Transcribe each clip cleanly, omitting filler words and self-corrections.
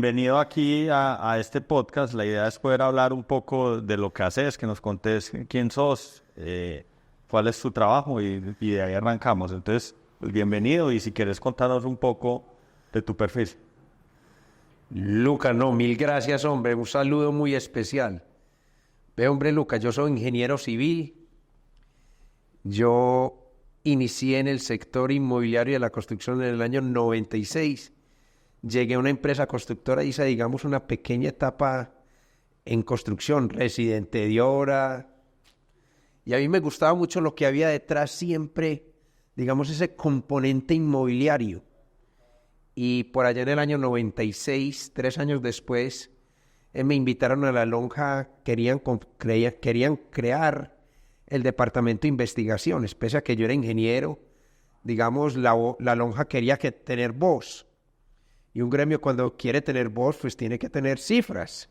bienvenido aquí a este podcast. La idea es poder hablar un poco de lo que haces, que nos contes quién sos, cuál es tu trabajo y de ahí arrancamos. Entonces, pues, bienvenido y si quieres contarnos un poco de tu perfil. Luca, no, mil gracias, hombre. Un saludo muy especial. Ve, hombre, Luca, yo soy ingeniero civil. Yo inicié en el sector inmobiliario de la construcción en el año 96. Llegué a una empresa constructora, hice, digamos, una pequeña etapa en construcción, residente de obra. Y a mí me gustaba mucho lo que había detrás siempre, digamos, ese componente inmobiliario. Y por allá en el año 96, 3 años después, me invitaron a la Lonja, querían crear el departamento de investigaciones, pese a que yo era ingeniero, digamos, la Lonja quería tener voz. Y un gremio cuando quiere tener voz, pues tiene que tener cifras.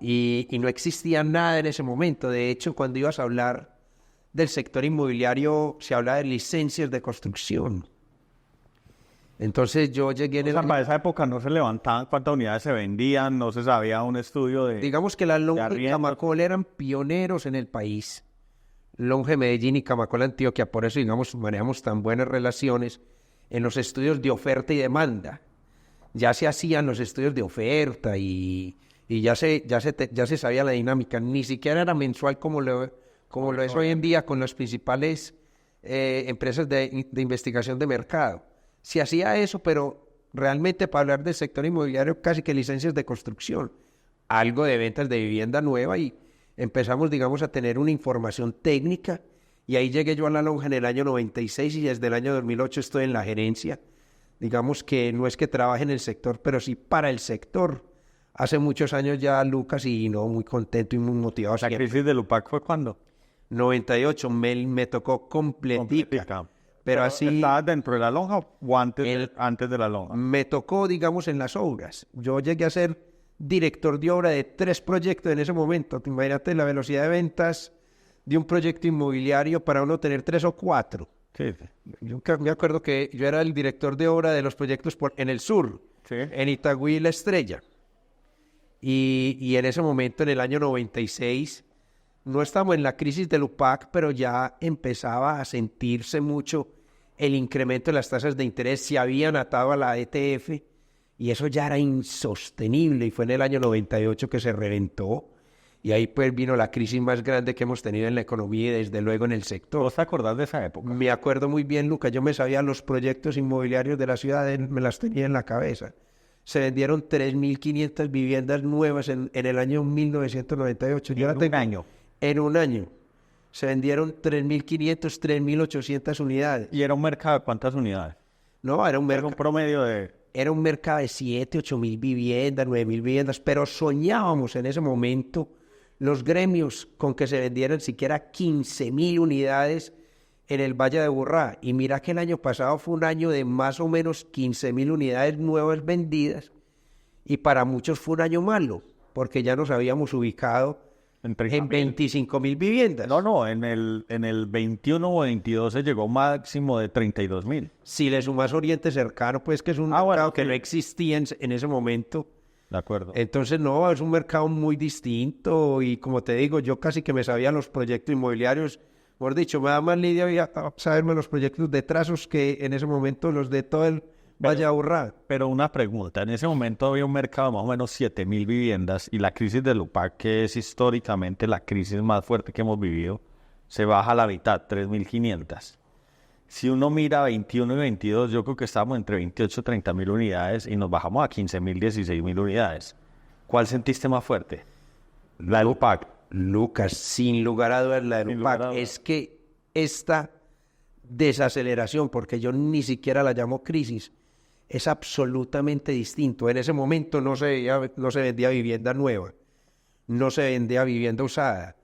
Y no existía nada en ese momento. De hecho, cuando ibas a hablar del sector inmobiliario, se hablaba de licencias de construcción. Entonces yo llegué en Para esa época no se levantaban cuántas unidades se vendían, no se sabía un estudio de... Digamos que la Lonja y Camacol eran pioneros en el país. Lonja Medellín y Camacol Antioquia, por eso, digamos, manejamos tan buenas relaciones en los estudios de oferta y demanda. Ya se hacían los estudios de oferta y ya se sabía la dinámica. Ni siquiera era mensual como lo es hoy en día con las principales empresas de investigación de mercado. Se hacía eso, pero realmente para hablar del sector inmobiliario casi que licencias de construcción, algo de ventas de vivienda nueva y empezamos, digamos, a tener una información técnica y ahí llegué yo a la Lonja en el año 96 y desde el año 2008 estoy en la gerencia. Digamos que no es que trabaje en el sector, pero sí para el sector. Hace muchos años ya, Lucas, y no, muy contento y muy motivado. ¿La crisis del UPAC fue cuándo? 98, me tocó completica. Pero así... ¿Estabas dentro de la Lonja o antes de la Lonja? Me tocó, digamos, en las obras. Yo llegué a ser director de obra de 3 proyectos en ese momento. Imagínate la velocidad de ventas de un proyecto inmobiliario para uno tener 3 o 4. Sí. Yo me acuerdo que yo era el director de obra de los proyectos en el sur, sí, en Itagüí La Estrella. Y en ese momento, en el año 96, no estábamos en la crisis del UPAC, pero ya empezaba a sentirse mucho el incremento de las tasas de interés. Se habían atado a la ETF y eso ya era insostenible. Y fue en el año 98 que se reventó. Y ahí pues vino la crisis más grande que hemos tenido en la economía y desde luego en el sector. ¿Vos te acordás de esa época? Me acuerdo muy bien, Luca. Yo me sabía los proyectos inmobiliarios de la ciudad, me las tenía en la cabeza. Se vendieron 3.500 viviendas nuevas en el año 1998. ¿En un año? En un año. Se vendieron 3.500, 3.800 unidades. ¿Y era un mercado de cuántas unidades? No, era un mercado... un promedio de... Era un mercado de 7, 8.000 viviendas, 9.000 viviendas, pero soñábamos en ese momento los gremios con que se vendieran siquiera 15.000 unidades en el Valle de Aburrá. Y mira que el año pasado fue un año de más o menos 15.000 unidades nuevas vendidas y para muchos fue un año malo porque ya nos habíamos ubicado en 25.000 viviendas. No, en el 21 o 22 se llegó máximo de 32.000. Si le sumas Oriente Cercano, pues que es un mercado que no existía en ese momento. De acuerdo. Entonces, no, es un mercado muy distinto y como te digo, yo casi que me sabía los proyectos inmobiliarios. Por dicho, me da más lidia saberme los proyectos de trazos que en ese momento los de todo el Valle de Aburrá. Pero una pregunta, en ese momento había un mercado de más o menos 7.000 viviendas y la crisis del UPAC, que es históricamente la crisis más fuerte que hemos vivido, se baja a la mitad, 3.500. Si uno mira 21 y 22, yo creo que estábamos entre 28 y 30.000 unidades y nos bajamos a 15.000, 16.000 unidades. ¿Cuál sentiste más fuerte? La del UPAC. Lucas, sin lugar a dudas, la del UPAC. Es que esta desaceleración, porque yo ni siquiera la llamo crisis, es absolutamente distinto. En ese momento no se vendía vivienda nueva, no se vendía vivienda usada.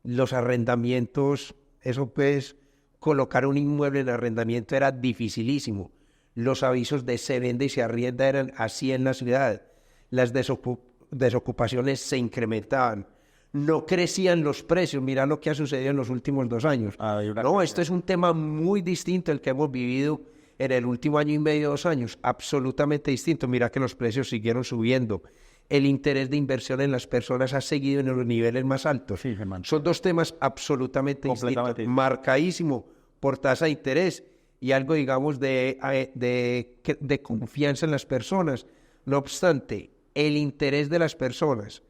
Los arrendamientos, eso pues... Colocar un inmueble en arrendamiento era dificilísimo. Los avisos de se vende y se arrienda eran así en la ciudad. Las desocupaciones se incrementaban. No crecían los precios. Mira lo que ha sucedido en los últimos 2 años. No, esto es un tema muy distinto al que hemos vivido en el último año y medio, 2 años, absolutamente distinto. Mira que los precios siguieron subiendo. El interés de inversión en las personas ha seguido en los niveles más altos. Sí, Germán. Son dos temas absolutamente distintos. Completamente. Marcadísimo por tasa de interés y algo, digamos, de confianza en las personas. No obstante, el interés de las personas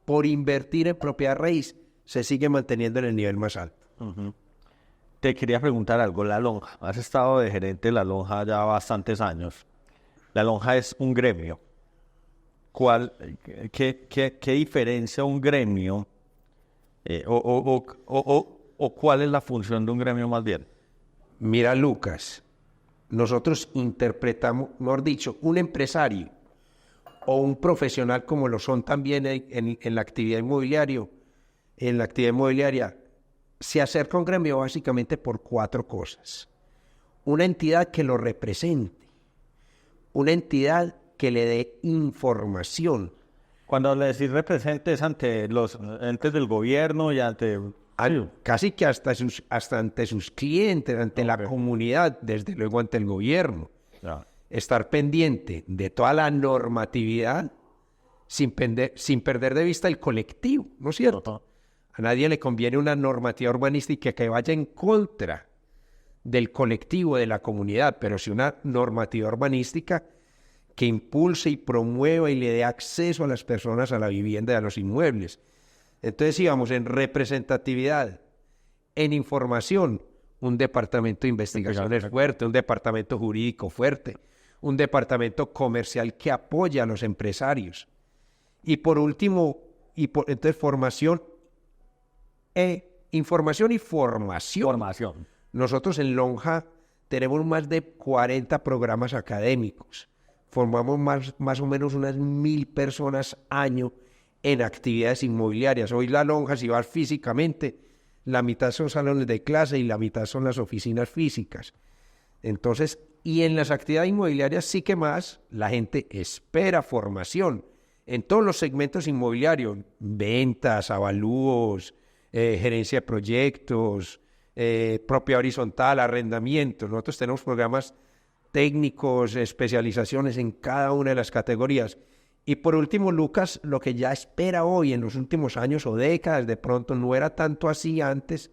por invertir en propiedad raíz se sigue manteniendo en el nivel más alto. Te quería preguntar algo, la lonja. Has estado de gerente de la lonja ya bastantes años. La lonja es un gremio. ¿Qué diferencia un gremio o cuál es la función de un gremio más bien? Mira, Lucas, nosotros interpretamos, mejor dicho, un empresario o un profesional como lo son también en la actividad inmobiliaria, se acerca a un gremio básicamente por 4 cosas. Una entidad que lo represente, una entidad que le dé información. Cuando le decís representes ante los entes del gobierno y ante... Casi que hasta ante sus clientes, ante la comunidad, desde luego ante el gobierno. Ya. Estar pendiente de toda la normatividad sin perder de vista el colectivo, ¿no es cierto? A nadie le conviene una normativa urbanística que vaya en contra del colectivo, de la comunidad, pero sí una normativa urbanística que impulse y promueva y le dé acceso a las personas a la vivienda y a los inmuebles. Entonces íbamos en representatividad, en información, un departamento de investigaciones fuerte, un departamento jurídico fuerte, un departamento comercial que apoya a los empresarios. Y por último, entonces información y formación. Nosotros en Lonja tenemos más de 40 programas académicos. Formamos más o menos unas 1.000 personas año en actividades inmobiliarias. Hoy la Lonja, si vas físicamente, la mitad son salones de clase y la mitad son las oficinas físicas. Entonces, y en las actividades inmobiliarias sí que más la gente espera formación en todos los segmentos inmobiliarios, ventas, avalúos, gerencia de proyectos, propiedad horizontal, arrendamiento. Nosotros tenemos programas técnicos, especializaciones en cada una de las categorías. Y por último, Lucas, lo que ya espera hoy en los últimos años o décadas, de pronto no era tanto así antes,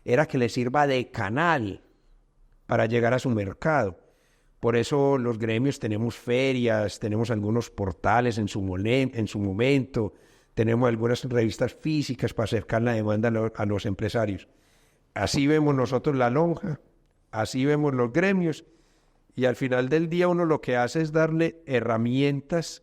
era que le sirva de canal para llegar a su mercado. Por eso los gremios tenemos ferias, tenemos algunos portales en su momento, tenemos algunas revistas físicas para acercar la demanda a los empresarios. Así vemos nosotros la Lonja, así vemos los gremios, y al final del día uno lo que hace es darle herramientas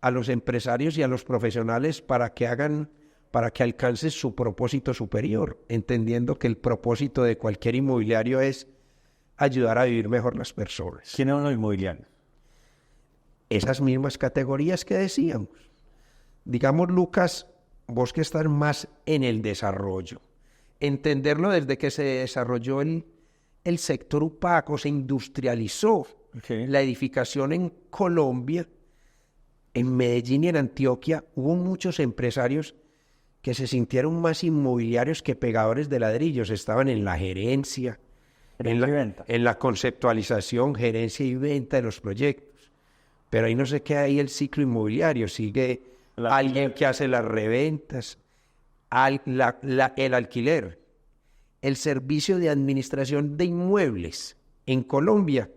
a los empresarios y a los profesionales para que alcancen su propósito superior, entendiendo que el propósito de cualquier inmobiliario es ayudar a vivir mejor las personas. ¿Quiénes son los inmobiliarios? Esas mismas categorías que decíamos. Digamos, Lucas, vos que estás más en el desarrollo, entenderlo desde que se desarrolló el sector opaco, se industrializó la edificación en Colombia. En Medellín y en Antioquia hubo muchos empresarios que se sintieron más inmobiliarios que pegadores de ladrillos. Estaban en la gerencia, en la conceptualización, gerencia y venta de los proyectos. Pero ahí no se queda ahí el ciclo inmobiliario, sigue alguien que hace las reventas, el alquiler, el servicio de administración de inmuebles. En Colombia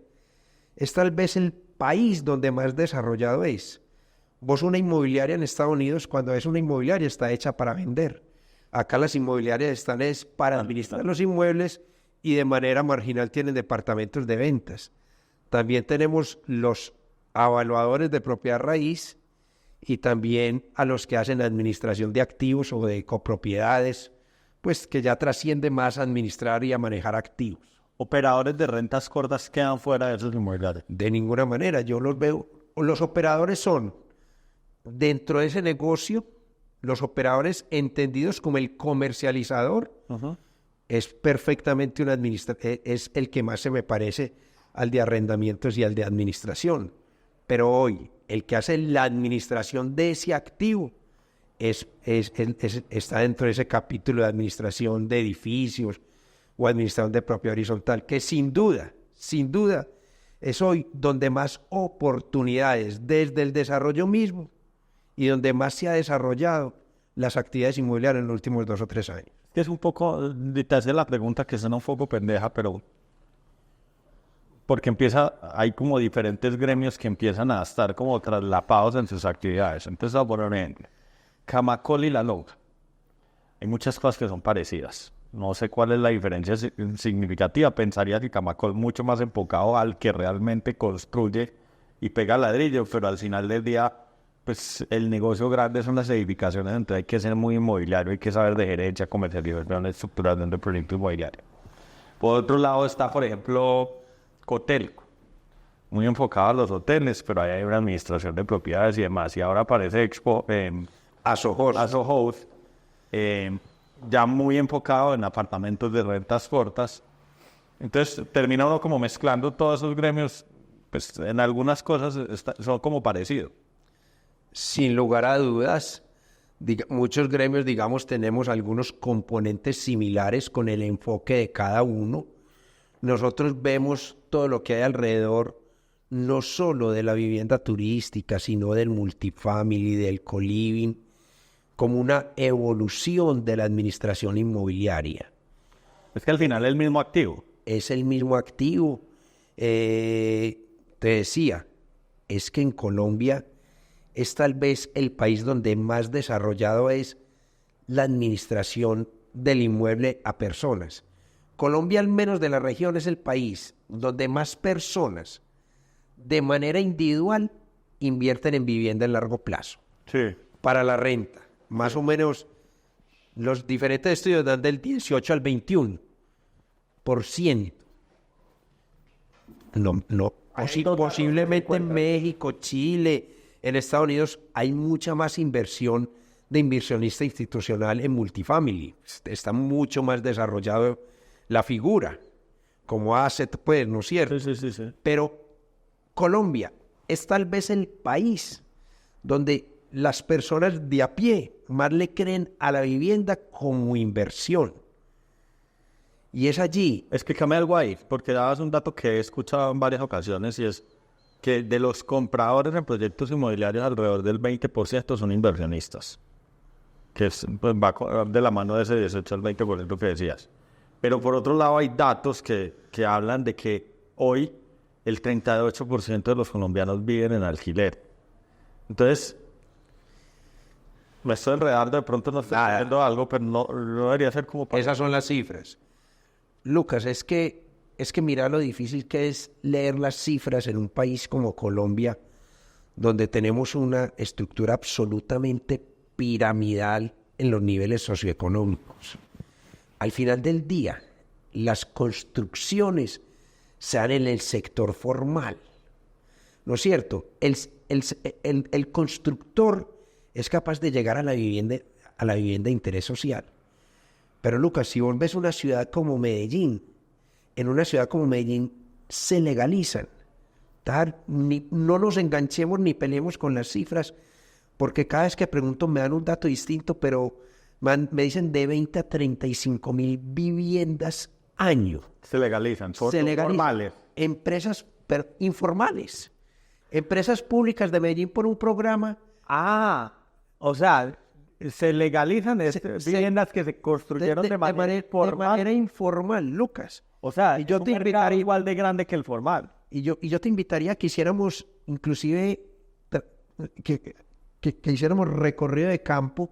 es tal vez el país donde más desarrollado es. Vos una inmobiliaria en Estados Unidos, cuando es una inmobiliaria, está hecha para vender. Acá las inmobiliarias están para administrar los inmuebles y de manera marginal tienen departamentos de ventas. También tenemos los evaluadores de propiedad raíz y también a los que hacen administración de activos o de copropiedades, pues que ya trasciende más a administrar y a manejar activos. ¿Operadores de rentas cortas quedan fuera de esos inmobiliarios? De ninguna manera, yo los veo. Los operadores son, dentro de ese negocio, los operadores entendidos como el comercializador, es perfectamente un administrador, es el que más se me parece al de arrendamientos y al de administración. Pero hoy, el que hace la administración de ese activo está dentro de ese capítulo de administración de edificios o administración de propiedad horizontal, que sin duda, es hoy donde más oportunidades desde el desarrollo mismo y donde más se ha desarrollado las actividades inmobiliarias en los últimos 2 o 3 años. Es un poco, te hace la pregunta que suena un poco pendeja, pero porque hay como diferentes gremios que empiezan a estar como traslapados en sus actividades. Entonces, a poner un ejemplo, Camacol y La Lonja. Hay muchas cosas que son parecidas. No sé cuál es la diferencia significativa. Pensaría que Camacol es mucho más enfocado al que realmente construye y pega ladrillo, pero al final del día, pues el negocio grande son las edificaciones, entonces hay que ser muy inmobiliario, hay que saber de gerencia, comercialización, estructuración de proyectos inmobiliarios. Por otro lado está, por ejemplo, Cotelco, muy enfocado a los hoteles, pero ahí hay una administración de propiedades y demás. Y ahora aparece Expo, Aso House, ya muy enfocado en apartamentos de rentas cortas. Entonces termina uno como mezclando todos esos gremios, pues en algunas cosas son como parecidos. Sin lugar a dudas, muchos gremios, digamos, tenemos algunos componentes similares con el enfoque de cada uno. Nosotros vemos todo lo que hay alrededor, no solo de la vivienda turística, sino del multifamily, del co-living, como una evolución de la administración inmobiliaria. Es que al final es el mismo activo. Es el mismo activo. Te decía, es que en Colombia es tal vez el país donde más desarrollado es la administración del inmueble a personas. Colombia, al menos de la región, es el país donde más personas de manera individual invierten en vivienda en largo plazo. Sí. Para la renta. Más o menos, los diferentes estudios dan del 18 al 21%. Posiblemente en México, Chile, en Estados Unidos hay mucha más inversión de inversionista institucional en multifamily. Está mucho más desarrollado la figura como asset, pues, ¿no es cierto? Sí. Pero Colombia es tal vez el país donde las personas de a pie más le creen a la vivienda como inversión. Y es allí. Es que cambia algo ahí, porque dabas un dato que he escuchado en varias ocasiones y es que de los compradores en proyectos inmobiliarios alrededor del 20% son inversionistas. Que pues, va de la mano de ese 18 al 20% que decías. Pero por otro lado hay datos que hablan de que hoy el 38% de los colombianos viven en alquiler. Entonces, me estoy enredando, de pronto no estoy haciendo algo, pero no debería ser como... Esas son las cifras. Lucas, es que mira lo difícil que es leer las cifras en un país como Colombia, donde tenemos una estructura absolutamente piramidal en los niveles socioeconómicos. Al final del día, las construcciones se dan en el sector formal. ¿No es cierto? El constructor es capaz de llegar a la vivienda de interés social. Pero Lucas, si vos ves una ciudad como Medellín, en una ciudad como Medellín se legalizan. No nos enganchemos ni peleemos con las cifras, porque cada vez que pregunto me dan un dato distinto, pero me dicen de 20 a 35,000 viviendas año. Se legalizan, formales. Empresas informales. Empresas públicas de Medellín por un programa. O sea, se legalizan viviendas que se construyeron de manera informal, Lucas. O sea, y yo te invitaría igual de grande que el formal. Y yo te invitaría a que hiciéramos, inclusive, que hiciéramos recorrido de campo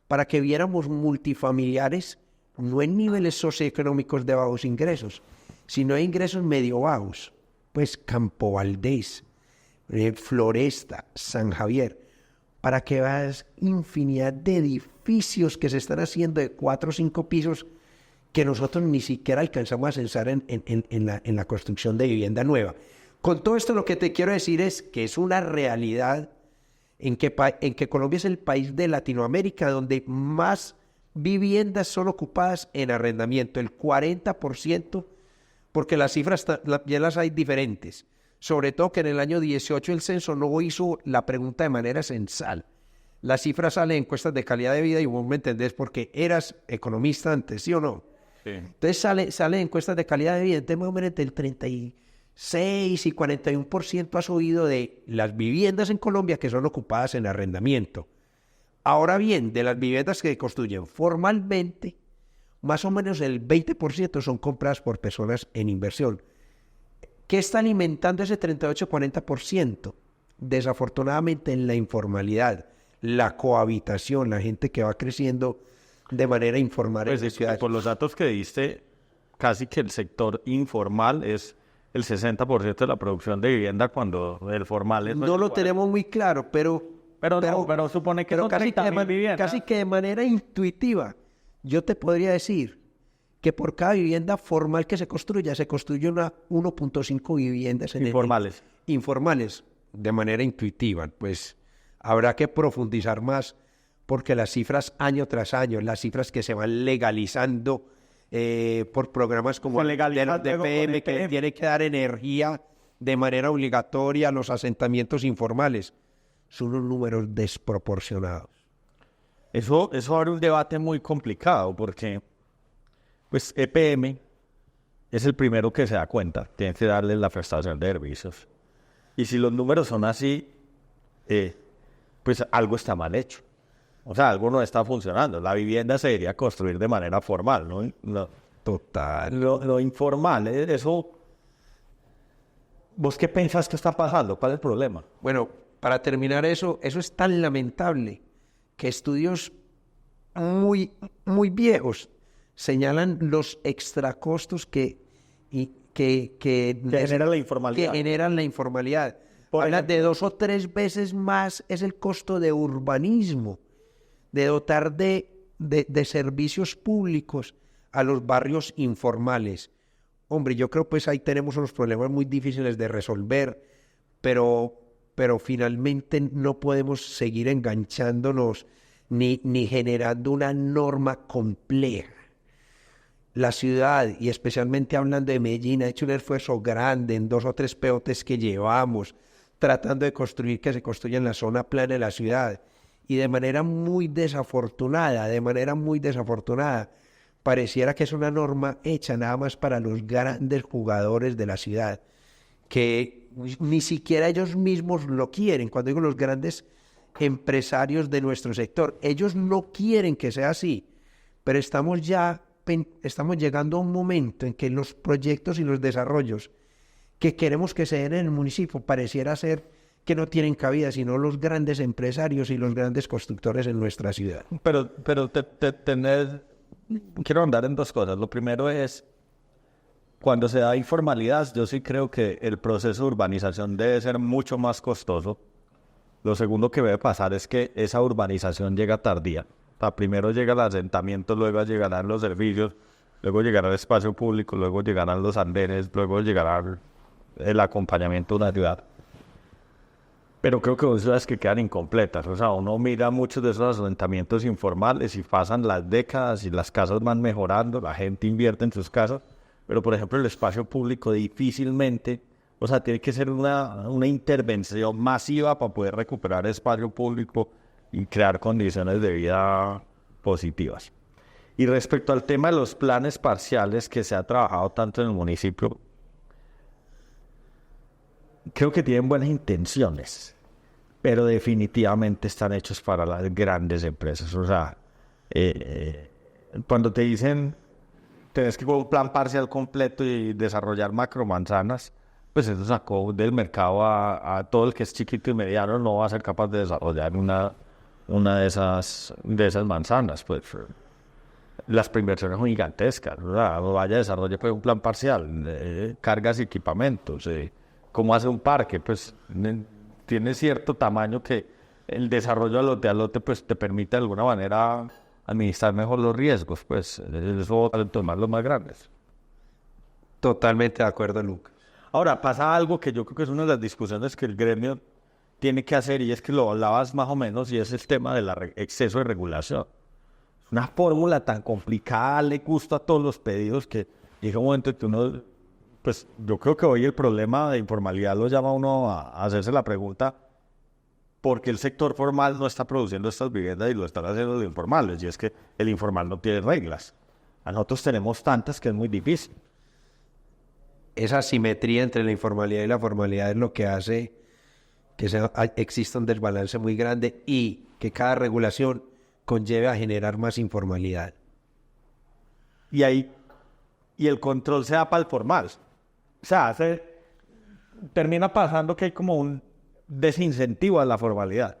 para que viéramos multifamiliares, no en niveles socioeconómicos de bajos ingresos, sino en ingresos medio bajos. Pues Campo Valdés, Floresta, San Javier, para que veas infinidad de edificios que se están haciendo de 4 o 5 pisos que nosotros ni siquiera alcanzamos a censar en la construcción de vivienda nueva. Con todo esto lo que te quiero decir es que es una realidad en que Colombia es el país de Latinoamérica donde más viviendas son ocupadas en arrendamiento, el 40%, porque las cifras ya las hay diferentes. Sobre todo que en el año 18 el censo no hizo la pregunta de manera censal. Las cifras salen en encuestas de calidad de vida y vos me entendés porque eras economista antes, ¿sí o no? Sí. Entonces sale encuestas de calidad de vida, entonces más o menos del 6 y 41% ha subido de las viviendas en Colombia que son ocupadas en arrendamiento. Ahora bien, de las viviendas que se construyen formalmente, más o menos el 20% son compradas por personas en inversión. ¿Qué está alimentando ese 38-40%? Desafortunadamente en la informalidad, la cohabitación, la gente que va creciendo de manera informal en las ciudades. Por los datos que diste, casi que el sector informal es el 60% de la producción de vivienda, cuando el formal es... No lo tenemos muy claro, pero supone que pero son casi 30.000 viviendas. casi que de manera intuitiva, yo te podría decir que por cada vivienda formal que se construye 1.5 viviendas Informales. informales, de manera intuitiva. Pues habrá que profundizar más, porque las cifras año tras año, las cifras que se van legalizando por programas como de PM, que tiene que dar energía de manera obligatoria a los asentamientos informales, son unos números desproporcionados. Eso abre un debate muy complicado, porque pues EPM es el primero que se da cuenta, tiene que darle la prestación de servicios. Y si los números son así, pues algo está mal hecho. O sea, algo no está funcionando. La vivienda se debería construir de manera formal, ¿no? Total. Lo informal, eso... ¿Vos qué pensás que está pasando? ¿Cuál es el problema? Bueno, para terminar eso es tan lamentable que estudios muy, muy viejos señalan los extracostos que genera la informalidad. Que generan la informalidad. Habla de 2 o 3 veces más es el costo de urbanismo, de dotar de servicios públicos a los barrios informales. Hombre, yo creo pues ahí tenemos unos problemas muy difíciles de resolver, pero finalmente no podemos seguir enganchándonos ni generando una norma compleja. La ciudad, y especialmente hablando de Medellín, ha hecho un esfuerzo grande en 2 o 3 POTs que llevamos, tratando de construir que se construya en la zona plana de la ciudad. Y de manera muy desafortunada, pareciera que es una norma hecha nada más para los grandes jugadores de la ciudad, que ni siquiera ellos mismos lo quieren. Cuando digo los grandes empresarios de nuestro sector, ellos no quieren que sea así, pero estamos llegando a un momento en que los proyectos y los desarrollos que queremos que se den en el municipio pareciera ser que no tienen cabida, sino los grandes empresarios y los grandes constructores en nuestra ciudad. Pero quiero andar en 2 cosas. Lo primero es, cuando se da informalidad, yo sí creo que el proceso de urbanización debe ser mucho más costoso. Lo segundo que debe pasar es que esa urbanización llega tardía. O sea, primero llega el asentamiento, luego llegarán los servicios, luego llegará el espacio público, luego llegarán los andenes, luego llegará el acompañamiento de una ciudad. Pero creo que son ciudades que quedan incompletas. O sea, uno mira muchos de esos asentamientos informales y pasan las décadas y las casas van mejorando, la gente invierte en sus casas, pero por ejemplo el espacio público difícilmente, o sea, tiene que ser una intervención masiva para poder recuperar espacio público y crear condiciones de vida positivas. Y respecto al tema de los planes parciales que se ha trabajado tanto en el municipio, creo que tienen buenas intenciones, pero definitivamente están hechos para las grandes empresas. O sea, cuando te dicen tenés que con un plan parcial completo y desarrollar macromanzanas, pues eso sacó del mercado a todo el que es chiquito y mediano, no va a ser capaz de desarrollar una de esas manzanas. Pues las preinversiones son gigantescas, ¿verdad? Vaya, desarrolle pues un plan parcial, cargas y equipamientos. ¿Cómo hace un parque? Pues tiene cierto tamaño que el desarrollo a lote a lote pues te permite de alguna manera administrar mejor los riesgos, pues eso va a tomar los más grandes. Totalmente de acuerdo, Lucas. Ahora, pasa algo que yo creo que es una de las discusiones que el gremio tiene que hacer, y es que lo hablabas más o menos, y es el tema del exceso de regulación. Es una fórmula tan complicada, le gusta a todos los pedidos, que llega un momento en que uno... Pues yo creo que hoy el problema de informalidad lo llama a uno a hacerse la pregunta ¿por qué el sector formal no está produciendo estas viviendas y lo están haciendo los informales? Y es que el informal no tiene reglas. A nosotros tenemos tantas que es muy difícil. esa asimetría entre la informalidad y la formalidad es lo que hace que exista un desbalance muy grande y que cada regulación conlleve a generar más informalidad. Y ahí, y el control se da para el formal. O sea, termina pasando que hay como un desincentivo a la formalidad.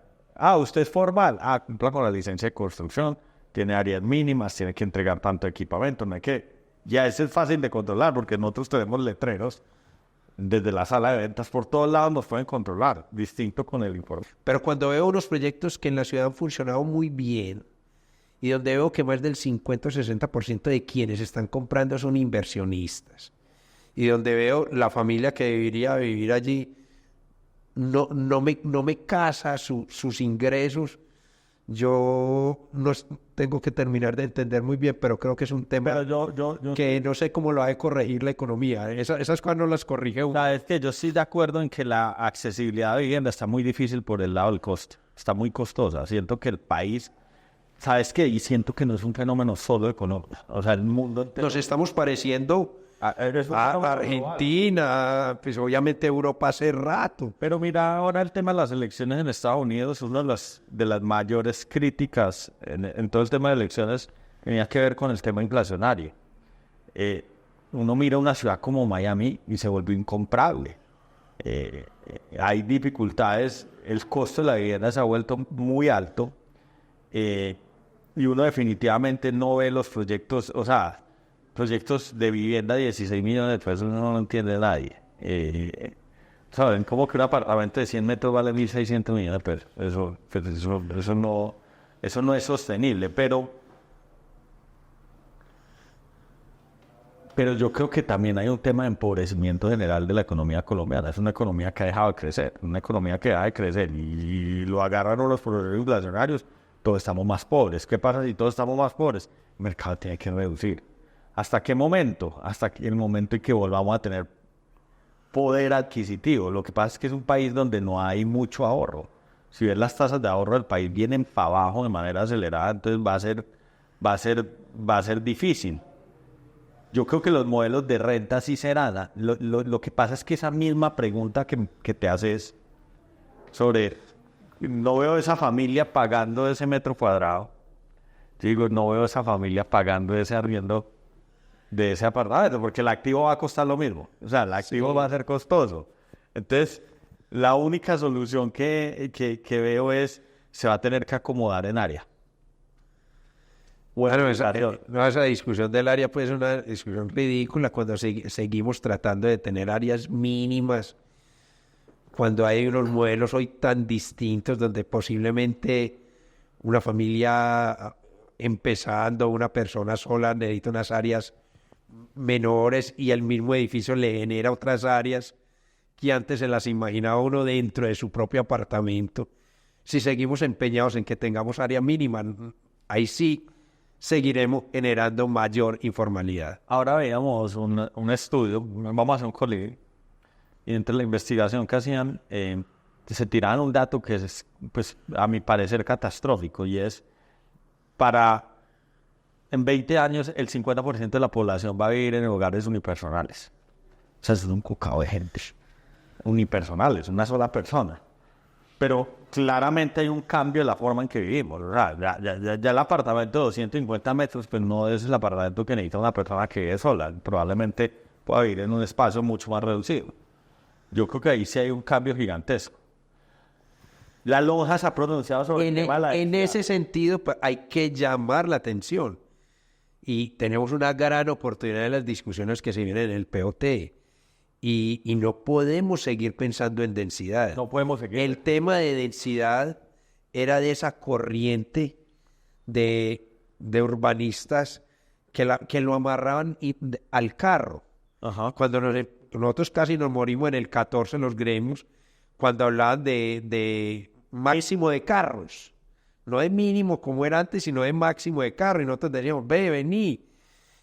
Usted es formal. Cumpla con la licencia de construcción, tiene áreas mínimas, tiene que entregar tanto equipamiento, no hay que... Ya eso es fácil de controlar porque nosotros tenemos letreros desde la sala de ventas, por todos lados nos pueden controlar, distinto con el informe. Pero cuando veo unos proyectos que en la ciudad han funcionado muy bien y donde veo que más del 50 o 60% de quienes están comprando son inversionistas y donde veo la familia que debería vivir allí no me casa sus ingresos, yo no tengo que terminar de entender muy bien, pero creo que es un tema que no sé cómo lo ha de corregir la economía. Esas cosas no las corrige uno. Es que yo estoy de acuerdo en que la accesibilidad de vivienda está muy difícil por el lado del costo. Está muy costosa. Siento que el país, ¿sabes qué? Y siento que no es un fenómeno solo económico. O sea, el mundo entero... Nos estamos pareciendo a Argentina, pues obviamente Europa hace rato. Pero mira, ahora el tema de las elecciones en Estados Unidos es una de las mayores críticas en todo el tema de elecciones, tenía que ver con el tema inflacionario. Uno mira una ciudad como Miami y se vuelve incomparable. Hay dificultades, el costo de la vivienda se ha vuelto muy alto y uno definitivamente no ve los proyectos, o sea, proyectos de vivienda de 16 millones de pesos no lo entiende nadie. ¿Saben? Como que un apartamento de 100 metros vale 1.600 millones de pesos. Eso no es sostenible, pero yo creo que también hay un tema de empobrecimiento general de la economía colombiana. Es una economía que ha dejado de crecer, una economía que deja de crecer y lo agarran los problemas inflacionarios, todos estamos más pobres. ¿Qué pasa si todos estamos más pobres? El mercado tiene que reducir. ¿Hasta qué momento? Hasta el momento en que volvamos a tener poder adquisitivo. Lo que pasa es que es un país donde no hay mucho ahorro. Si ves las tasas de ahorro del país vienen para abajo de manera acelerada, entonces va a ser difícil. Yo creo que los modelos de renta sí serán. Lo que pasa es que esa misma pregunta que te haces sobre, no veo esa familia pagando ese metro cuadrado. Digo, no veo esa familia pagando ese arriendo de ese apartamento, porque el activo va a costar lo mismo. O sea, el activo va a ser costoso. Entonces, la única solución que veo es, se va a tener que acomodar en área. Bueno, esa discusión del área pues es una discusión ridícula cuando seguimos tratando de tener áreas mínimas, cuando hay unos modelos hoy tan distintos donde posiblemente una familia empezando, una persona sola necesita unas áreas menores y el mismo edificio le genera otras áreas que antes se las imaginaba uno dentro de su propio apartamento. Si seguimos empeñados en que tengamos área mínima, ahí sí seguiremos generando mayor informalidad. Ahora veamos un estudio, vamos a hacer un colegio, y entre la investigación que hacían, se tiraban un dato que es, pues, a mi parecer catastrófico, y es en 20 años el 50% de la población va a vivir en hogares unipersonales. O sea, es un cocao de gente. Unipersonales, una sola persona. Pero claramente hay un cambio en la forma en que vivimos. O sea, ya el apartamento de 250 metros, pues no es el apartamento que necesita una persona que vive sola. Probablemente pueda vivir en un espacio mucho más reducido. Yo creo que ahí sí hay un cambio gigantesco. La lonja se ha pronunciado sobre el tema de la en ese sentido, pues, hay que llamar la atención. Y tenemos una gran oportunidad en las discusiones que se vienen en el POT. Y no podemos seguir pensando en densidad. No podemos seguir. El tema de densidad era de esa corriente de urbanistas que lo amarraban al carro. Ajá. Cuando nosotros casi nos morimos en el 14 en los gremios, cuando hablaban de máximo de carros. No de mínimo como era antes, sino de máximo de carros. Y nosotros decíamos, vení.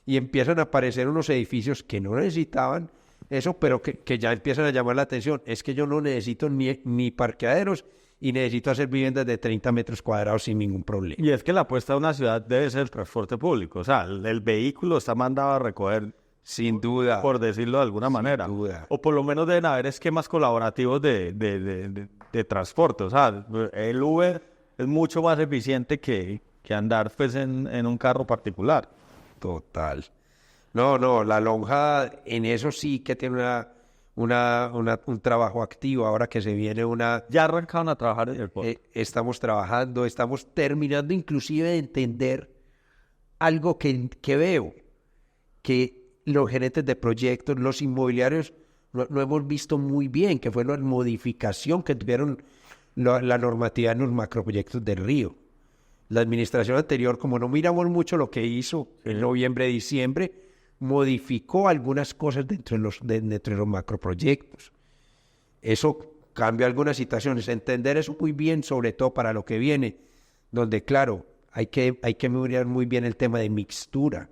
Y empiezan a aparecer unos edificios que no necesitaban eso, pero que ya empiezan a llamar la atención. Es que yo no necesito ni parqueaderos y necesito hacer viviendas de 30 metros cuadrados sin ningún problema. Y es que la apuesta de una ciudad debe ser el transporte público. O sea, el vehículo está mandado a recoger Sin duda. por decirlo de alguna manera. duda. O por lo menos deben haber esquemas colaborativos de transporte. O sea, el Uber es mucho más eficiente que andar pues en un carro particular. Total. No, la lonja en eso sí que tiene un trabajo activo. Ahora que se viene Ya arrancaron a trabajar en el puerto. estamos trabajando, estamos terminando inclusive de entender algo que veo, que los gerentes de proyectos, los inmobiliarios, lo hemos visto muy bien, que fue la modificación que tuvieron la normatividad en los macroproyectos del Río. La administración anterior, como no miramos mucho lo que hizo en noviembre, diciembre, modificó algunas cosas dentro de los macroproyectos. Eso cambió algunas situaciones. Entender eso muy bien, sobre todo para lo que viene, donde, claro, hay que mirar muy bien el tema de mixtura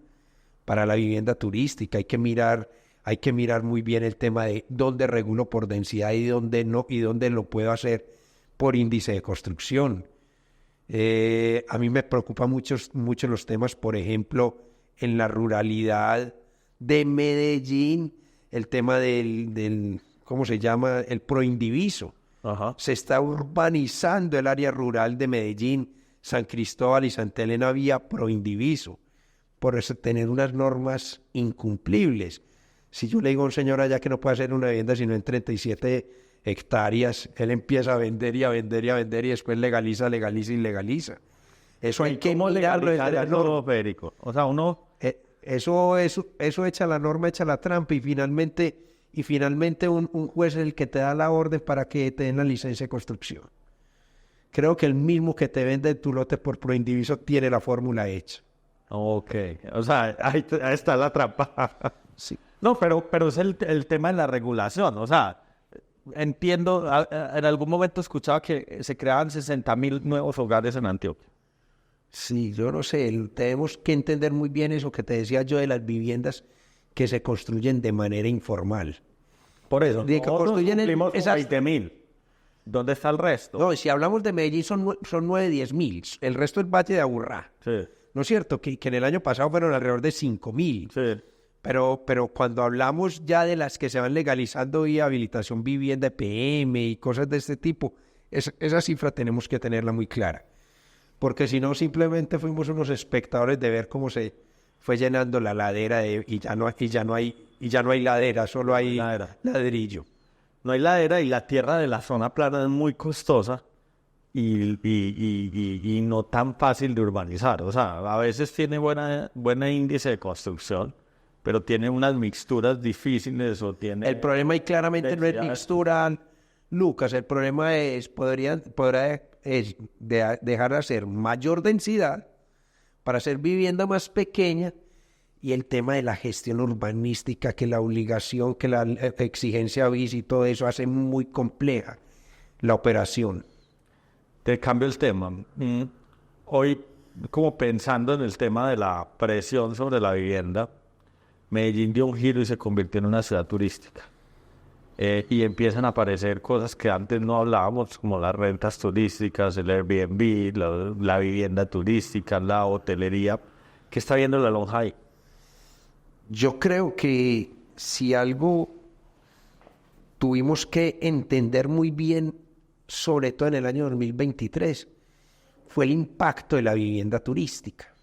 para la vivienda turística. Hay que mirar muy bien el tema de dónde regulo por densidad y dónde no, y dónde lo puedo hacer por índice de construcción. A mí me preocupan mucho los temas, por ejemplo, en la ruralidad de Medellín, el tema del ¿cómo se llama? El proindiviso. Ajá. Se está urbanizando el área rural de Medellín, San Cristóbal y Santa Elena vía proindiviso, por eso tener unas normas incumplibles. Si yo le digo a un señor allá que no puede hacer una vivienda sino en 37 hectáreas, él empieza a vender y a vender y a vender y después legaliza y legaliza. Eso hay que mirarlo desde la norma. Federico? O sea, uno... Eso echa la norma, echa la trampa y finalmente un juez es el que te da la orden para que te den la licencia de construcción. Creo que el mismo que te vende tu lote por proindiviso tiene la fórmula hecha. Ok, o sea, ahí está la trampa. Sí. No, pero es el tema de la regulación. O sea, entiendo, en algún momento escuchaba que se creaban 60.000 nuevos hogares en Antioquia. Sí, yo no sé, tenemos que entender muy bien eso que te decía yo de las viviendas que se construyen de manera informal. Por eso, De que nosotros construyen cumplimos con esas... 20.000. ¿Dónde está el resto? No, si hablamos de Medellín son 9-10.000, el resto es Valle de Aburrá. Sí, ¿No es cierto? Que en el año pasado fueron alrededor de 5.000. sí. Pero cuando hablamos ya de las que se van legalizando vía habilitación vivienda PM y cosas de este tipo, esa cifra tenemos que tenerla muy clara. Porque si no, simplemente fuimos unos espectadores de ver cómo se fue llenando la ladera y ya no hay ladera, solo hay ladrillo. No hay ladera y la tierra de la zona plana es muy costosa y no tan fácil de urbanizar. O sea, a veces tiene buena índice de construcción, pero tiene unas mixturas difíciles o tiene... El problema ahí claramente no es mixtura, Lucas. El problema podrá dejar de hacer mayor densidad para hacer vivienda más pequeña, y el tema de la gestión urbanística, que la obligación, que la exigencia BIS y todo eso hace muy compleja la operación. Te cambio el tema. Hoy, como pensando en el tema de la presión sobre la vivienda, Medellín dio un giro y se convirtió en una ciudad turística. Y empiezan a aparecer cosas que antes no hablábamos, como las rentas turísticas, el Airbnb, la vivienda turística, la hotelería. ¿Qué está viendo la lonja ahí? Yo creo que si algo tuvimos que entender muy bien, sobre todo en el año 2023, fue el impacto de la vivienda turística.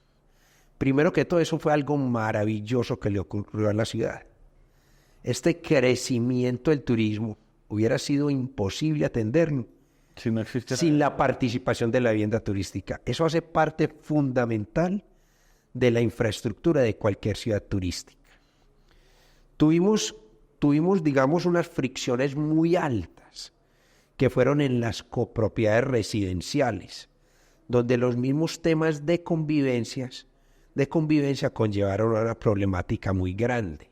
Primero que todo, eso fue algo maravilloso que le ocurrió a la ciudad. Este crecimiento del turismo hubiera sido imposible atenderlo sin la participación de la vivienda turística. Eso hace parte fundamental de la infraestructura de cualquier ciudad turística. Tuvimos, digamos, unas fricciones muy altas que fueron en las copropiedades residenciales, donde los mismos temas de convivencia conllevaron a una problemática muy grande.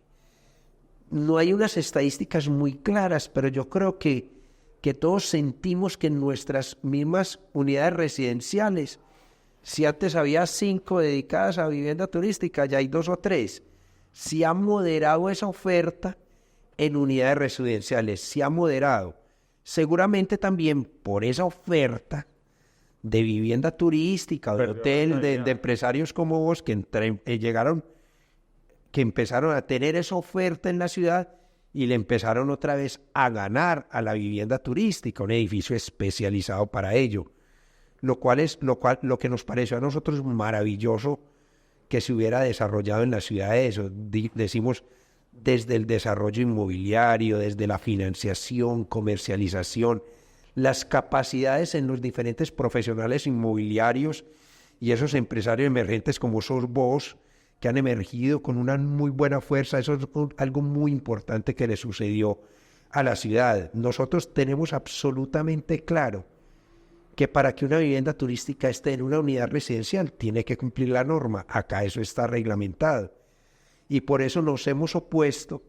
No hay unas estadísticas muy claras, pero yo creo que todos sentimos que en nuestras mismas unidades residenciales, si antes había 5 dedicadas a vivienda turística, ya hay 2 o 3. Se ha moderado esa oferta en unidades residenciales, se ha moderado. Seguramente también por esa oferta de vivienda turística, de hotel, de empresarios como vos, que llegaron que empezaron a tener esa oferta en la ciudad y le empezaron otra vez a ganar a la vivienda turística, un edificio especializado para ello, lo que nos pareció a nosotros maravilloso que se hubiera desarrollado en la ciudad de eso. Decimos, desde el desarrollo inmobiliario, desde la financiación, comercialización, las capacidades en los diferentes profesionales inmobiliarios y esos empresarios emergentes como sos vos, que han emergido con una muy buena fuerza. Eso es algo muy importante que le sucedió a la ciudad. Nosotros tenemos absolutamente claro que para que una vivienda turística esté en una unidad residencial tiene que cumplir la norma. Acá eso está reglamentado. Y por eso nos hemos opuesto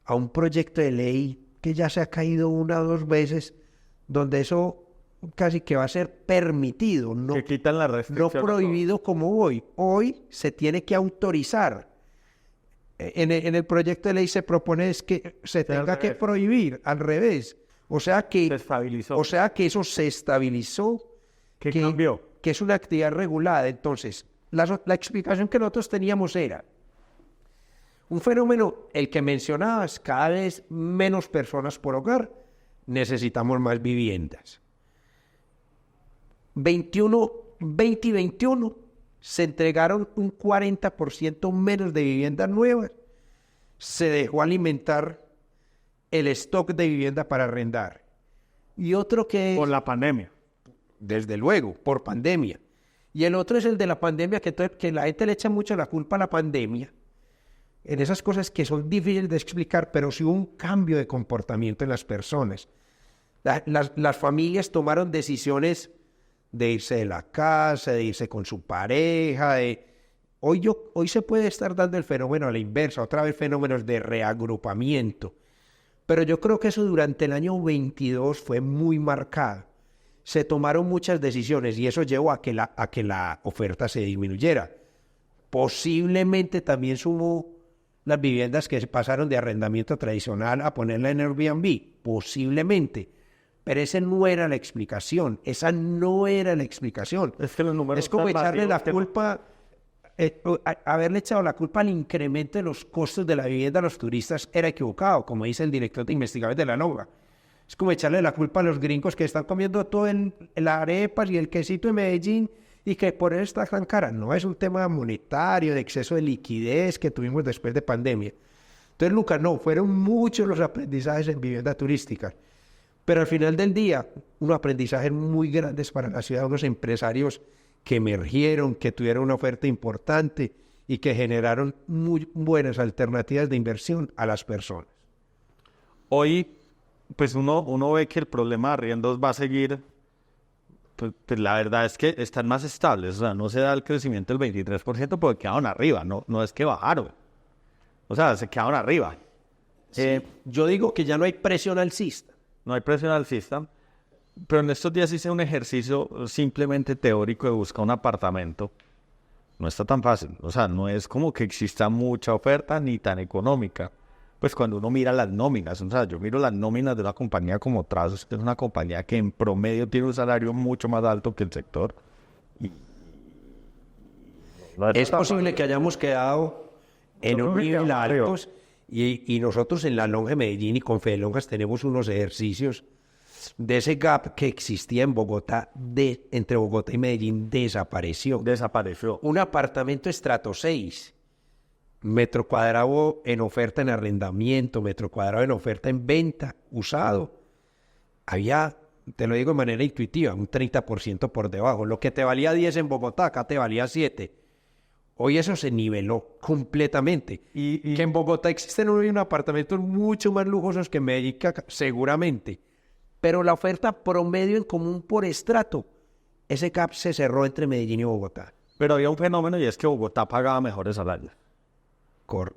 a un proyecto de ley que ya se ha caído 1 o 2 veces, donde eso casi que va a ser permitido, no, que quitan la no restricción. prohibido como hoy. Hoy se tiene que autorizar. En el proyecto de ley se propone es que se tenga que prohibir, al revés. O sea que, Se estabilizó. o sea que eso se estabilizó. ¿Qué cambió? Que es una actividad regulada. Entonces, la explicación que nosotros teníamos era un fenómeno, el que mencionabas, cada vez menos personas por hogar, necesitamos más viviendas. 20 y 21 se entregaron un 40% menos de viviendas nuevas. Se dejó alimentar el stock de vivienda para arrendar. Y otro que es... Por la pandemia. Desde luego, por pandemia. Y el otro es el de la pandemia, que la gente le echa mucho la culpa a la pandemia, en esas cosas que son difíciles de explicar, pero sí hubo un cambio de comportamiento en las personas. Las familias tomaron decisiones de irse de la casa, de irse con su pareja. Hoy se puede estar dando el fenómeno a la inversa, otra vez fenómenos de reagrupamiento. Pero yo creo que eso durante el año 22 fue muy marcado. Se tomaron muchas decisiones y eso llevó a que la oferta se disminuyera. Posiblemente también sumó las viviendas que se pasaron de arrendamiento tradicional a ponerla en Airbnb. Posiblemente. Pero esa no era la explicación. Esa no era la explicación. Es que los números Es como están echarle la vacíos. culpa, haberle echado la culpa al incremento de los costos de la vivienda a los turistas era equivocado, como dice el director de investigaciones de la NOVA. Es como echarle la culpa a los gringos que están comiendo todo en las arepas y el quesito de Medellín y que por eso está tan cara. No, es un tema monetario, de exceso de liquidez que tuvimos después de pandemia. Entonces, Lucas, no, fueron muchos los aprendizajes en vivienda turística. Pero al final del día, unos aprendizajes muy grandes para la ciudad, unos empresarios que emergieron, que tuvieron una oferta importante y que generaron muy buenas alternativas de inversión a las personas. Hoy, pues uno ve que el problema de arriendos va a seguir. Pues la verdad es que están más estables. O sea, no se da el crecimiento del 23% porque quedaron arriba. No es que bajaron. O sea, se quedaron arriba. Yo digo que ya no hay presión alcista. No hay presión alcista. Pero en estos días hice un ejercicio simplemente teórico de buscar un apartamento. No está tan fácil. O sea, no es como que exista mucha oferta ni tan económica. Pues cuando uno mira las nóminas, o sea, yo miro las nóminas de una compañía como Trazos, que es una compañía que en promedio tiene un salario mucho más alto que el sector. Es posible que hayamos quedado en un nivel altos y nosotros en la Lonja Medellín y con Fede Lonjas tenemos unos ejercicios de ese gap que existía en Bogotá, entre Bogotá y Medellín, desapareció. Desapareció. Un apartamento estrato 6, metro cuadrado en oferta en arrendamiento, metro cuadrado en oferta en venta, usado. Había, te lo digo de manera intuitiva, un 30% por debajo. Lo que te valía 10 en Bogotá, acá te valía 7. Hoy eso se niveló completamente. Y que en Bogotá existen unos apartamentos mucho más lujosos que en Medellín, seguramente. Pero la oferta promedio en común por estrato, ese gap se cerró entre Medellín y Bogotá. Pero había un fenómeno y es que Bogotá pagaba mejores salarios.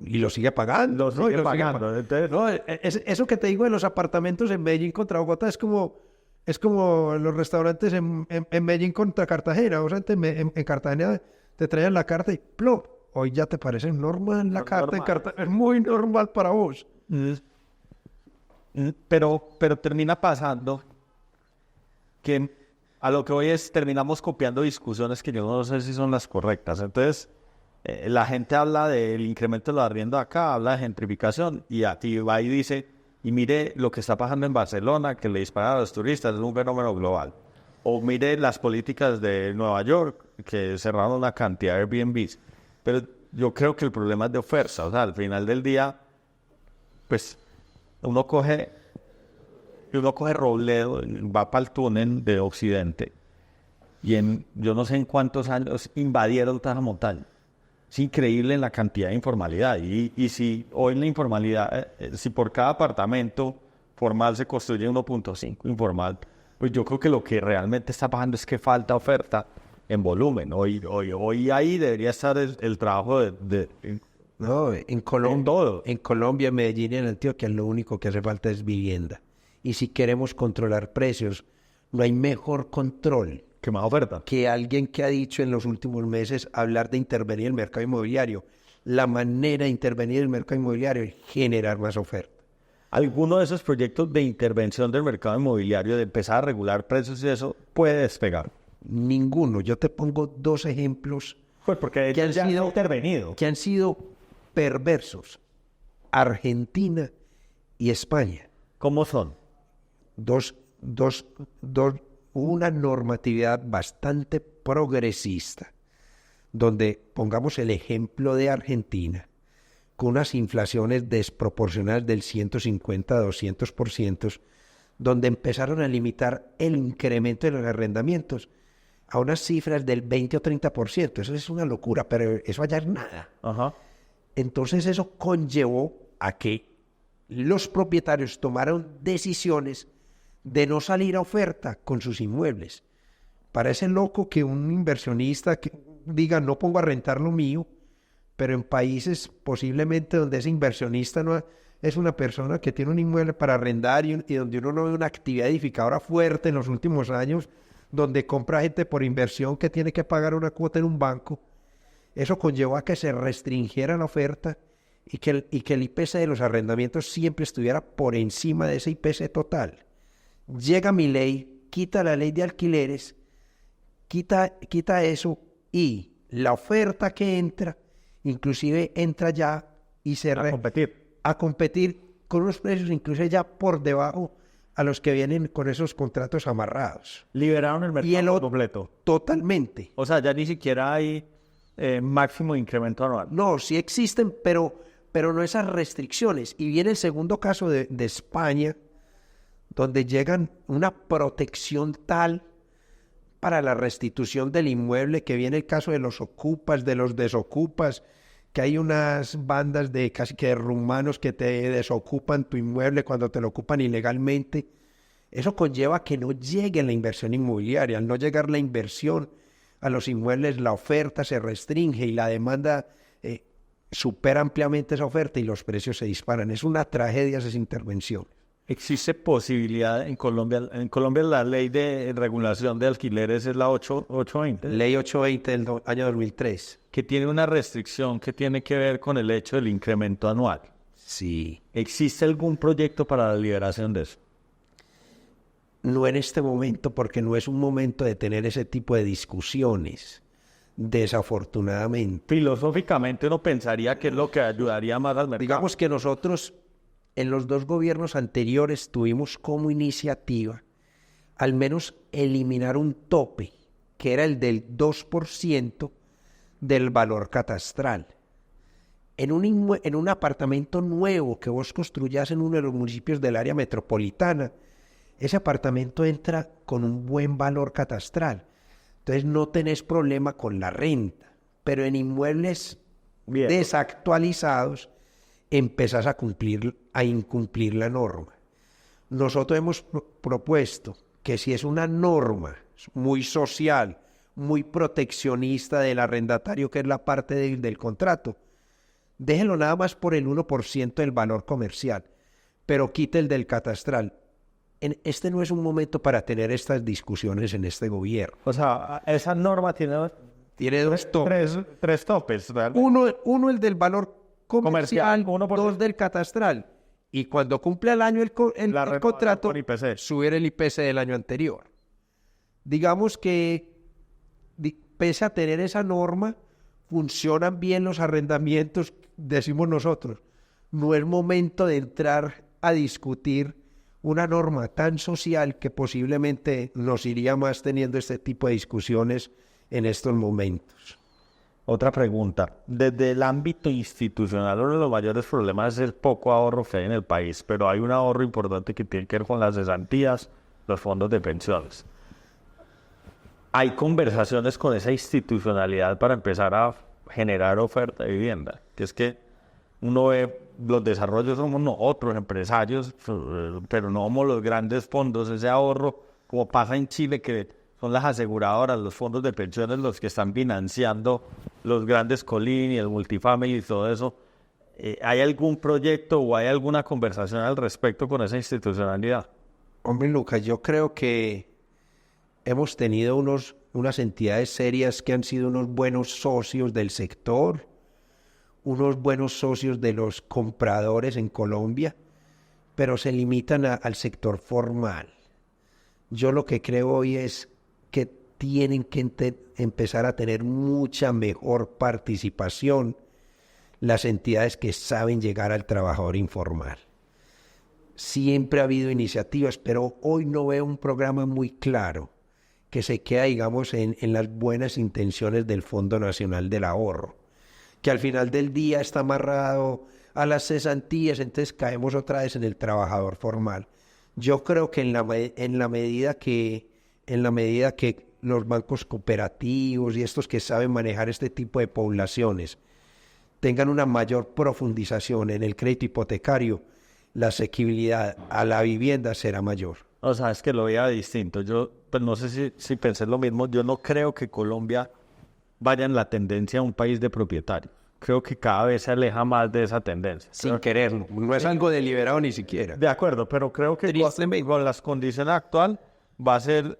Y lo sigue pagando. Lo sigue pagando. Entonces, no, eso que te digo de los apartamentos en Medellín contra Bogotá es como los restaurantes en Medellín contra Cartagena. O sea, en Cartagena te traían la carta y ¡plop! Hoy ya te parece normal la carta en Cartagena. Es muy normal para vos. Pero termina pasando que a lo que hoy terminamos copiando discusiones que yo no sé si son las correctas. Entonces, La gente habla del incremento de los arriendos acá, habla de gentrificación y va y dice, y mire lo que está pasando en Barcelona, que le disparan a los turistas, es un fenómeno global. O mire las políticas de Nueva York, que cerraron una cantidad de Airbnbs. Pero yo creo que el problema es de oferta. O sea, al final del día, pues uno coge Robledo, va para el túnel de Occidente y yo no sé en cuántos años invadieron toda la montaña. Es increíble en la cantidad de informalidad. Y si hoy la informalidad, si por cada apartamento formal se construye 1.5 informal, pues yo creo que lo que realmente está pasando es que falta oferta en volumen. Hoy ahí debería estar el trabajo No, en Colombia, en Medellín y en Antioquia lo único que hace falta es vivienda. Y si queremos controlar precios, no hay mejor control que más oferta. Que alguien que ha dicho en los últimos meses hablar de intervenir en el mercado inmobiliario. La manera de intervenir en el mercado inmobiliario es generar más oferta. ¿Alguno de esos proyectos de intervención del mercado inmobiliario, de empezar a regular precios y eso, puede despegar? Ninguno. Yo te pongo 2 ejemplos pues porque que han sido intervenido. Que han sido perversos. Argentina y España. ¿Cómo son? Una normatividad bastante progresista, donde pongamos el ejemplo de Argentina, con unas inflaciones desproporcionadas del 150 a 200%, donde empezaron a limitar el incremento de los arrendamientos a unas cifras del 20 o 30%. Eso es una locura, pero eso allá es nada. Ajá. Entonces eso conllevó a que los propietarios tomaron decisiones de no salir a oferta con sus inmuebles. Parece loco que un inversionista diga, no pongo a rentar lo mío, pero en países posiblemente donde ese inversionista no es una persona que tiene un inmueble para arrendar y donde uno no ve una actividad edificadora fuerte en los últimos años, donde compra gente por inversión que tiene que pagar una cuota en un banco, eso conllevó a que se restringiera la oferta y que el IPC de los arrendamientos siempre estuviera por encima de ese IPC total. Llega Milei, quita la ley de alquileres, quita eso y la oferta que entra, inclusive entra ya y a competir con unos precios inclusive ya por debajo a los que vienen con esos contratos amarrados. Liberaron el mercado completo. Totalmente. O sea, ya ni siquiera hay máximo incremento anual. No, sí existen, pero no esas restricciones. Y viene el segundo caso de España, donde llegan una protección tal para la restitución del inmueble, que viene el caso de los ocupas, de los desocupas, que hay unas bandas de casi que de rumanos que te desocupan tu inmueble cuando te lo ocupan ilegalmente. Eso conlleva que no llegue la inversión inmobiliaria. Al no llegar la inversión a los inmuebles, la oferta se restringe y la demanda supera ampliamente esa oferta y los precios se disparan. Es una tragedia esas intervenciones. ¿Existe posibilidad en Colombia? En Colombia la ley de regulación de alquileres es la 820. Ley 820 del año 2003. Que tiene una restricción que tiene que ver con el hecho del incremento anual. Sí. ¿Existe algún proyecto para la liberación de eso? No en este momento, porque no es un momento de tener ese tipo de discusiones, desafortunadamente. Filosóficamente uno pensaría que es lo que ayudaría más al mercado. Digamos que nosotros en los 2 gobiernos anteriores tuvimos como iniciativa al menos eliminar un tope, que era el del 2% del valor catastral. En un apartamento nuevo que vos construyas en uno de los municipios del área metropolitana, ese apartamento entra con un buen valor catastral. Entonces no tenés problema con la renta. Pero en inmuebles desactualizados empezás a incumplir la norma. Nosotros hemos propuesto que si es una norma muy social, muy proteccionista del arrendatario, que es la parte del contrato, déjelo nada más por el 1% del valor comercial, pero quite el del catastral. Este no es un momento para tener estas discusiones en este gobierno. O sea, esa norma tiene 2 topes. Tres topes. Uno el del valor comercial, 2 del catastral. Y cuando cumple el año el contrato, subir el IPC del año anterior. Digamos que, pese a tener esa norma, funcionan bien los arrendamientos, decimos nosotros. No es momento de entrar a discutir una norma tan social que posiblemente nos iría más teniendo este tipo de discusiones en estos momentos. Otra pregunta. Desde el ámbito institucional, uno de los mayores problemas es el poco ahorro que hay en el país, pero hay un ahorro importante que tiene que ver con las cesantías, los fondos de pensiones. ¿Hay conversaciones con esa institucionalidad para empezar a generar oferta de vivienda? Que es que uno ve, los desarrollos somos nosotros, empresarios, pero no somos los grandes fondos, ese ahorro, como pasa en Chile, que son las aseguradoras, los fondos de pensiones los que están financiando los grandes colini, el multifamily y todo eso. ¿Hay algún proyecto o hay alguna conversación al respecto con esa institucionalidad? Hombre, Lucas, yo creo que hemos tenido unas entidades serias que han sido unos buenos socios del sector, unos buenos socios de los compradores en Colombia, pero se limitan al sector formal. Yo lo que creo hoy es que tienen que empezar a tener mucha mejor participación las entidades que saben llegar al trabajador informal. Siempre ha habido iniciativas, pero hoy no veo un programa muy claro que se queda, digamos, en las buenas intenciones del Fondo Nacional del Ahorro, que al final del día está amarrado a las cesantías, entonces caemos otra vez en el trabajador formal. Yo creo que en la medida que los bancos cooperativos y estos que saben manejar este tipo de poblaciones tengan una mayor profundización en el crédito hipotecario, la asequibilidad a la vivienda será mayor. O sea, es que lo veía distinto. Yo pues no sé si pensé lo mismo. Yo no creo que Colombia vaya en la tendencia a un país de propietarios. Creo que cada vez se aleja más de esa tendencia. Sin quererlo. No es algo deliberado ni siquiera. De acuerdo, pero creo que con las condiciones actuales va a ser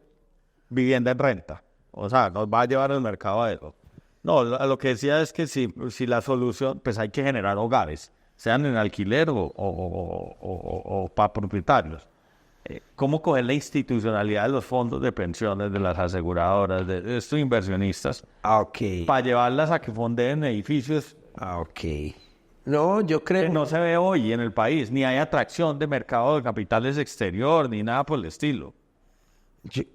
vivienda en renta. O sea, nos va a llevar al mercado a eso. No, lo que decía es que si la solución, pues hay que generar hogares, sean en alquiler o para propietarios. ¿Cómo coger la institucionalidad de los fondos de pensiones, de las aseguradoras, de estos inversionistas, para llevarlas a que fonden edificios? No, yo creo que no se ve hoy en el país, ni hay atracción de mercado de capitales exterior, ni nada por el estilo.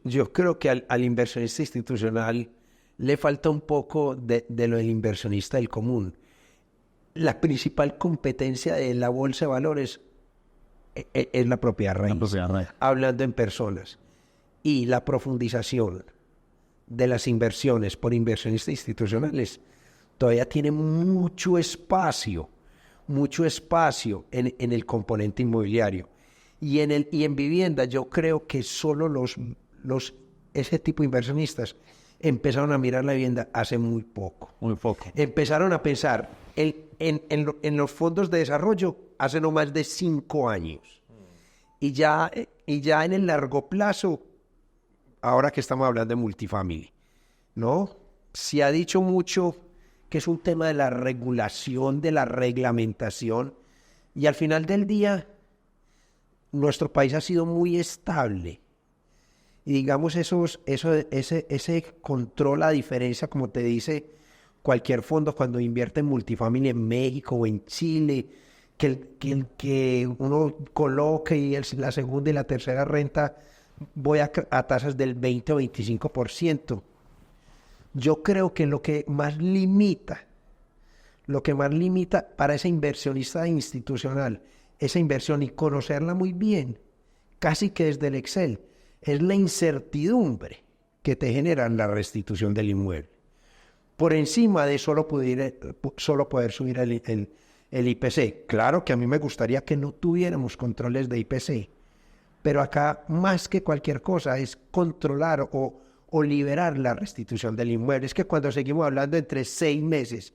Yo creo que al inversionista institucional le falta un poco de lo del inversionista del común. La principal competencia de la bolsa de valores es la propiedad raíz, hablando en personas. Y la profundización de las inversiones por inversionistas institucionales todavía tiene mucho espacio en el componente inmobiliario. Y en vivienda yo creo que solo ese tipo de inversionistas empezaron a mirar la vivienda hace muy poco. Muy poco. Empezaron a pensar en los fondos de desarrollo hace no más de 5 años. Y ya en el largo plazo, ahora que estamos hablando de multifamily, ¿no? Se ha dicho mucho que es un tema de la regulación, de la reglamentación, y al final del día, nuestro país ha sido muy estable. Y digamos, ese control, la diferencia, como te dice cualquier fondo cuando invierte en multifamily en México o en Chile, que uno coloque y la segunda y la tercera renta voy a tasas del 20 o 25%. Yo creo que lo que más limita para ese inversionista institucional, esa inversión y conocerla muy bien, casi que desde el Excel, es la incertidumbre que te genera la restitución del inmueble. Por encima de solo poder subir el IPC. Claro que a mí me gustaría que no tuviéramos controles de IPC, pero acá más que cualquier cosa es controlar o liberar la restitución del inmueble. Es que cuando seguimos hablando entre 6 meses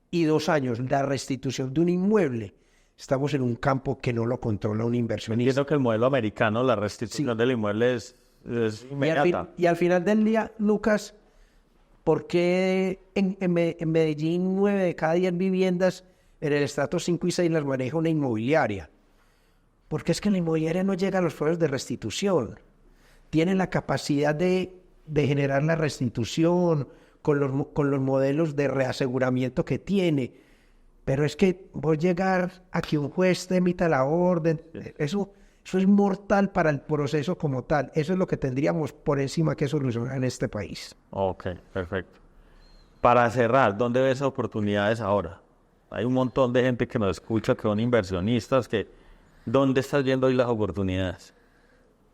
y 2 años, la restitución de un inmueble, estamos en un campo que no lo controla un inversionista. Entiendo que el modelo americano, la restitución del inmueble es inmediata. Y al final del día, Lucas, ¿por qué en Medellín 9 de cada 10 viviendas en el estrato 5 y 6 las maneja una inmobiliaria? Porque es que la inmobiliaria no llega a los fondos de restitución. Tiene la capacidad de generar la restitución con los modelos de reaseguramiento que tiene. Pero es que vos llegar a que un juez te emita la orden, eso es mortal para el proceso como tal. Eso es lo que tendríamos por encima que solucionar en este país. Ok, perfecto. Para cerrar, ¿dónde ves oportunidades ahora? Hay un montón de gente que nos escucha, que son inversionistas, ¿dónde estás viendo hoy las oportunidades?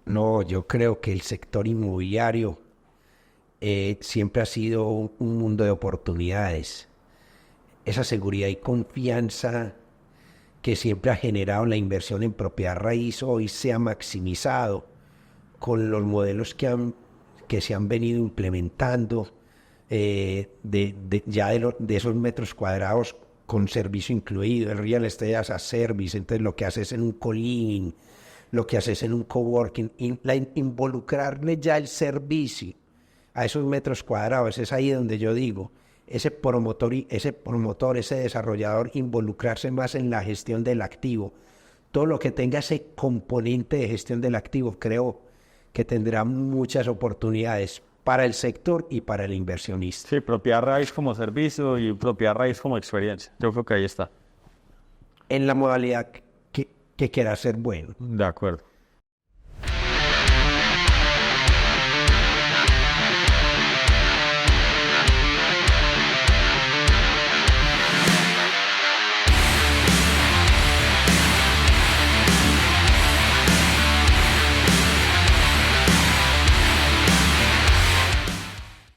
No, yo creo que el sector inmobiliario siempre ha sido un mundo de oportunidades. Esa seguridad y confianza que siempre ha generado la inversión en propiedad raíz hoy se ha maximizado con los modelos que se han venido implementando de esos metros cuadrados con servicio incluido, el real estate as a service. Entonces lo que haces en un co-living, lo que haces en un coworking, involucrarle ya el servicio a esos metros cuadrados. Es ahí donde yo digo, ese promotor, ese desarrollador, involucrarse más en la gestión del activo. Todo lo que tenga ese componente de gestión del activo, creo que tendrá muchas oportunidades para el sector y para el inversionista. Sí, propiedad raíz como servicio y propiedad raíz como experiencia. Yo creo que ahí está. En la modalidad que quiera ser bueno. De acuerdo.